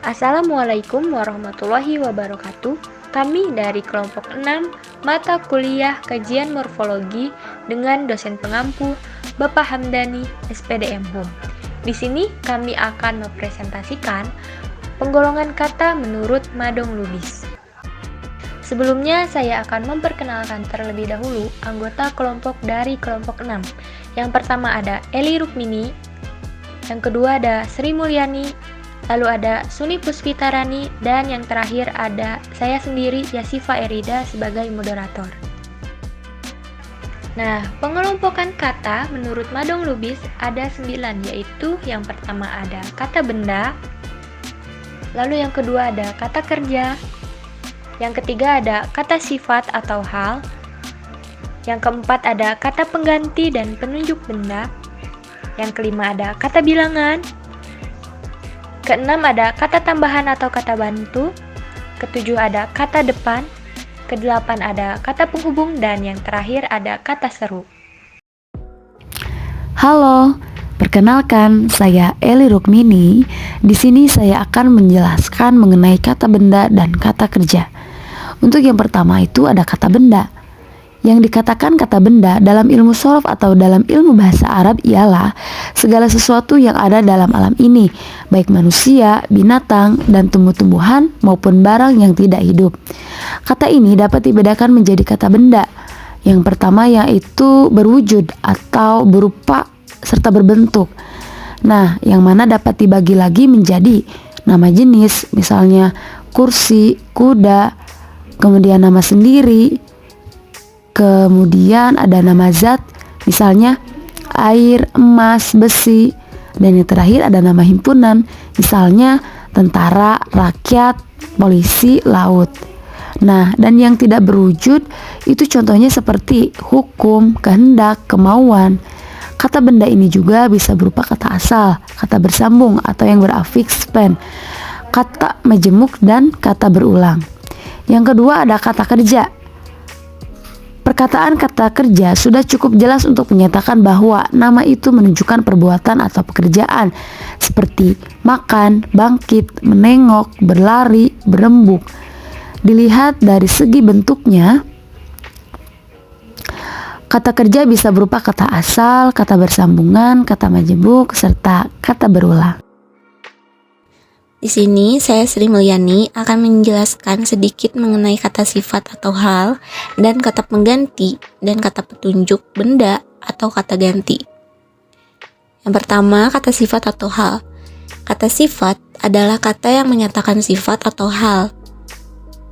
Assalamualaikum warahmatullahi wabarakatuh. Kami dari kelompok 6 mata kuliah kajian morfologi dengan dosen pengampu Bapak Hamdani, SPDM Hum. Di sini kami akan mempresentasikan penggolongan kata menurut Madong Lubis. Sebelumnya saya akan memperkenalkan terlebih dahulu anggota kelompok dari kelompok 6. Yang pertama ada Eli Rukmini, yang kedua ada Sri Mulyani, lalu ada Suni Puspitarani, dan yang terakhir ada saya sendiri, Yasifa Erida, sebagai moderator. Nah, pengelompokan kata menurut Madong Lubis ada 9, yaitu yang pertama ada kata benda, lalu yang kedua ada kata kerja, yang ketiga ada kata sifat atau hal, yang keempat ada kata pengganti dan penunjuk benda, yang kelima ada kata bilangan, keenam ada kata tambahan atau kata bantu, ketujuh ada kata depan, kedelapan ada kata penghubung, dan yang terakhir ada kata seru. Halo, perkenalkan saya Eli Rukmini. Di sini saya akan menjelaskan mengenai kata benda dan kata kerja. Untuk yang pertama itu ada kata benda. Yang dikatakan kata benda dalam ilmu shorof atau dalam ilmu bahasa Arab ialah segala sesuatu yang ada dalam alam ini, baik manusia, binatang, dan tumbuh-tumbuhan maupun barang yang tidak hidup. Kata ini dapat dibedakan menjadi kata benda. Yang pertama yaitu berwujud atau berupa serta berbentuk. Nah, yang mana dapat dibagi lagi menjadi nama jenis, misalnya kursi, kuda, kemudian nama sendiri, kemudian ada nama zat, misalnya air, emas, besi, dan yang terakhir ada nama himpunan, misalnya tentara, rakyat, polisi, laut. Nah, dan yang tidak berwujud itu contohnya seperti hukum, kehendak, kemauan. Kata benda ini juga bisa berupa kata asal, kata bersambung atau yang berafiks span, kata majemuk, dan kata berulang. Yang kedua ada kata kerja. Perkataan kata kerja sudah cukup jelas untuk menyatakan bahwa nama itu menunjukkan perbuatan atau pekerjaan seperti makan, bangkit, menengok, berlari, berembuk. Dilihat dari segi bentuknya, kata kerja bisa berupa kata asal, kata bersambungan, kata majemuk, serta kata berulang. Di sini saya Sri Mulyani akan menjelaskan sedikit mengenai kata sifat atau hal dan kata pengganti dan kata petunjuk benda atau kata ganti. Yang pertama, kata sifat atau hal. Kata sifat adalah kata yang menyatakan sifat atau hal.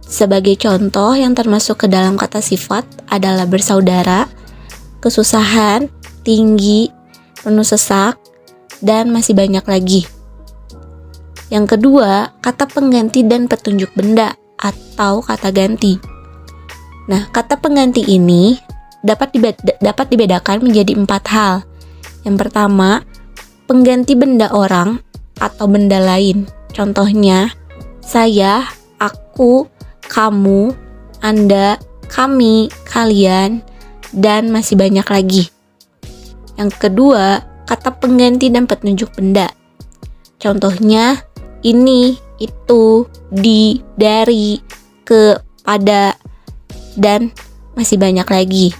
Sebagai contoh yang termasuk ke dalam kata sifat adalah bersaudara, kesusahan, tinggi, penuh sesak, dan masih banyak lagi. Yang kedua, kata pengganti dan petunjuk benda atau kata ganti. Nah, kata pengganti ini dapat dibedakan menjadi 4 hal. Yang pertama, pengganti benda orang atau benda lain. Contohnya, saya, aku, kamu, Anda, kami, kalian, dan masih banyak lagi. Yang kedua, kata pengganti dan petunjuk benda. Contohnya, ini, itu, di, dari, ke, pada, dan masih banyak lagi.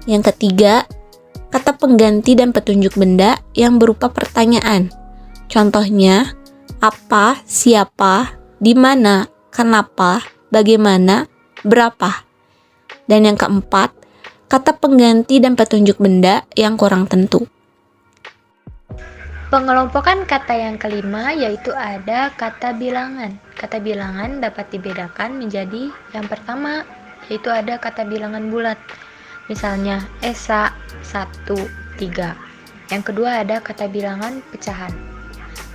Yang ketiga, kata pengganti dan petunjuk benda yang berupa pertanyaan. Contohnya, apa, siapa, di mana, kenapa, bagaimana, berapa. Dan yang keempat, kata pengganti dan petunjuk benda yang kurang tentu. Pengelompokan kata yang kelima yaitu ada kata bilangan. Kata bilangan dapat dibedakan menjadi yang pertama yaitu ada kata bilangan bulat. Misalnya esa, 1, 3. Yang kedua ada kata bilangan pecahan.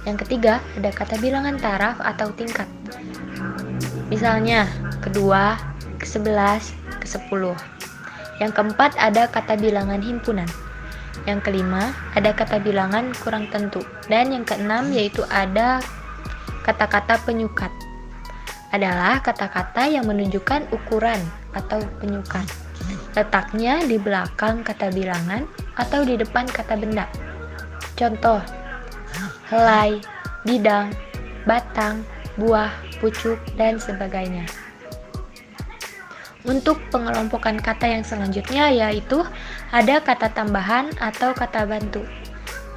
Yang ketiga ada kata bilangan taraf atau tingkat. Misalnya kedua, ke-11, ke-10. Yang keempat ada kata bilangan himpunan. Yang kelima, ada kata bilangan kurang tentu. Dan yang keenam yaitu ada kata-kata penyukat. Adalah kata-kata yang menunjukkan ukuran atau penyukat. Letaknya di belakang kata bilangan atau di depan kata benda. Contoh, helai, bidang, batang, buah, pucuk, dan sebagainya. Untuk pengelompokan kata yang selanjutnya yaitu ada kata tambahan atau kata bantu.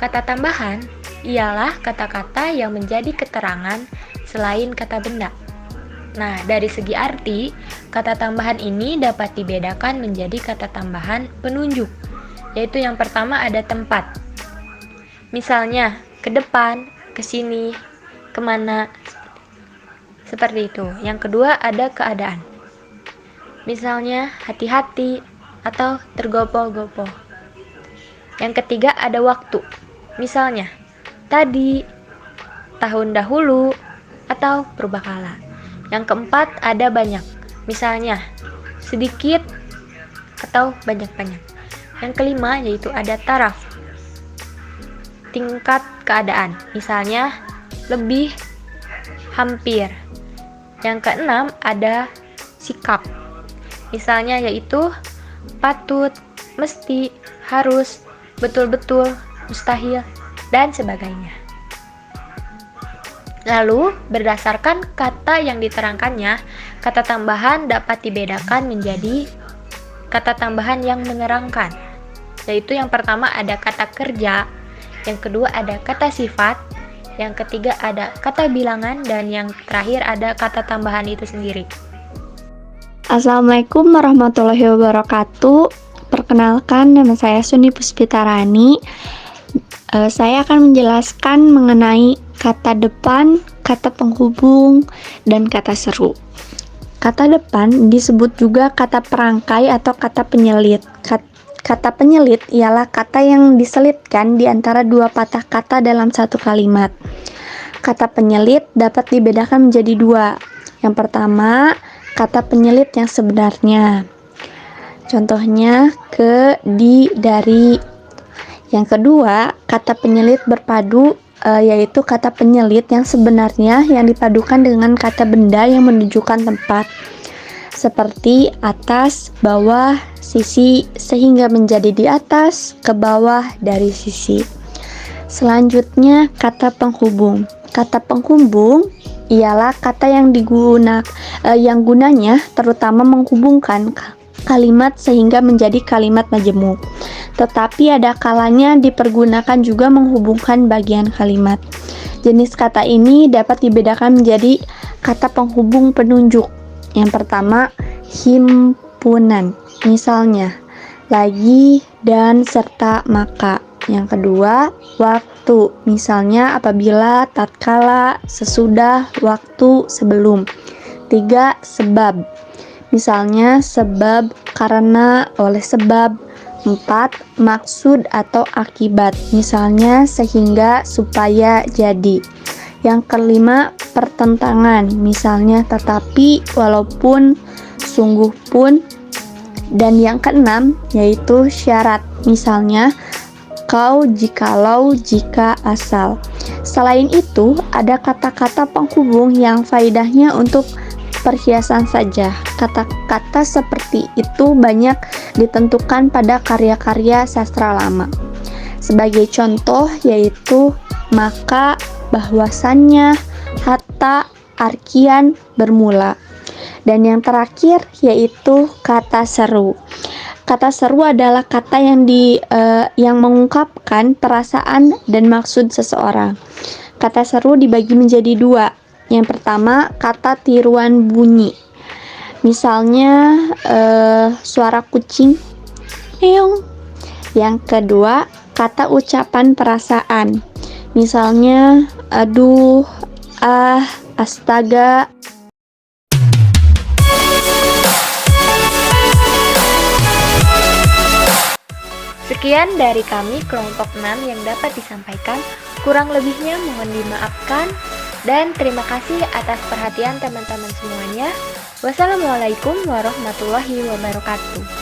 Kata tambahan ialah kata-kata yang menjadi keterangan selain kata benda. Nah, dari segi arti, kata tambahan ini dapat dibedakan menjadi kata tambahan penunjuk, yaitu yang pertama ada tempat. Misalnya, ke depan, ke sini, kemana, seperti itu. Yang kedua ada keadaan. Misalnya, hati-hati atau tergopoh-gopoh. Yang ketiga ada waktu. Misalnya, tadi, tahun dahulu, atau purbakala. Yang keempat ada banyak. Misalnya, sedikit atau banyak-banyak. Yang kelima yaitu ada taraf. Tingkat keadaan. Misalnya, lebih, hampir. Yang keenam ada sikap. Misalnya yaitu patut, mesti, harus, betul-betul, mustahil, dan sebagainya. Lalu, berdasarkan kata yang diterangkannya, kata tambahan dapat dibedakan menjadi kata tambahan yang menerangkan. Yaitu yang pertama ada kata kerja, yang kedua ada kata sifat, yang ketiga ada kata bilangan, dan yang terakhir ada kata tambahan itu sendiri. Assalamualaikum warahmatullahi wabarakatuh. Perkenalkan, nama saya Suni Puspitarani. Saya akan menjelaskan mengenai kata depan, kata penghubung, dan kata seru. Kata depan disebut juga kata perangkai atau kata penyelit. Kata penyelit ialah kata yang diselitkan di antara dua patah kata dalam satu kalimat. Kata penyelit dapat dibedakan menjadi dua. Yang pertama, kata penyelit yang sebenarnya. Contohnya ke, di, dari. Yang kedua, kata penyelit berpadu, yaitu kata penyelit yang sebenarnya yang dipadukan dengan kata benda yang menunjukkan tempat. Seperti atas, bawah, sisi, sehingga menjadi di atas, ke bawah, dari sisi. Selanjutnya, kata penghubung. Kata penghubung ialah kata yang gunanya terutama menghubungkan kalimat sehingga menjadi kalimat majemuk. Tetapi ada kalanya dipergunakan juga menghubungkan bagian kalimat. Jenis kata ini dapat dibedakan menjadi kata penghubung penunjuk. Yang pertama, himpunan. Misalnya, lagi, dan, serta, maka. Yang kedua, waktu. Misalnya apabila, tatkala, sesudah, waktu, sebelum. 3. Sebab. Misalnya sebab, karena, oleh sebab. 4. Maksud atau akibat. Misalnya sehingga, supaya, jadi. Yang kelima, pertentangan. Misalnya tetapi, walaupun, sungguh pun. Dan yang keenam yaitu syarat. Misalnya kau, jikalau, jika, asal. Selain itu, ada kata-kata penghubung yang faedahnya untuk perhiasan saja. Kata-kata seperti itu banyak ditentukan pada karya-karya sastra lama. Sebagai contoh yaitu maka, bahwasannya, hatta, arkian, bermula. Dan yang terakhir yaitu kata seru. Kata seru adalah kata yang mengungkapkan perasaan dan maksud seseorang. Kata seru dibagi menjadi dua. Yang pertama, kata tiruan bunyi. Misalnya suara kucing, meong. Yang kedua, kata ucapan perasaan. Misalnya aduh, astaga. Sekian dari kami kelompok 6 yang dapat disampaikan. Kurang lebihnya mohon dimaafkan. Dan terima kasih atas perhatian teman-teman semuanya. Wassalamualaikum warahmatullahi wabarakatuh.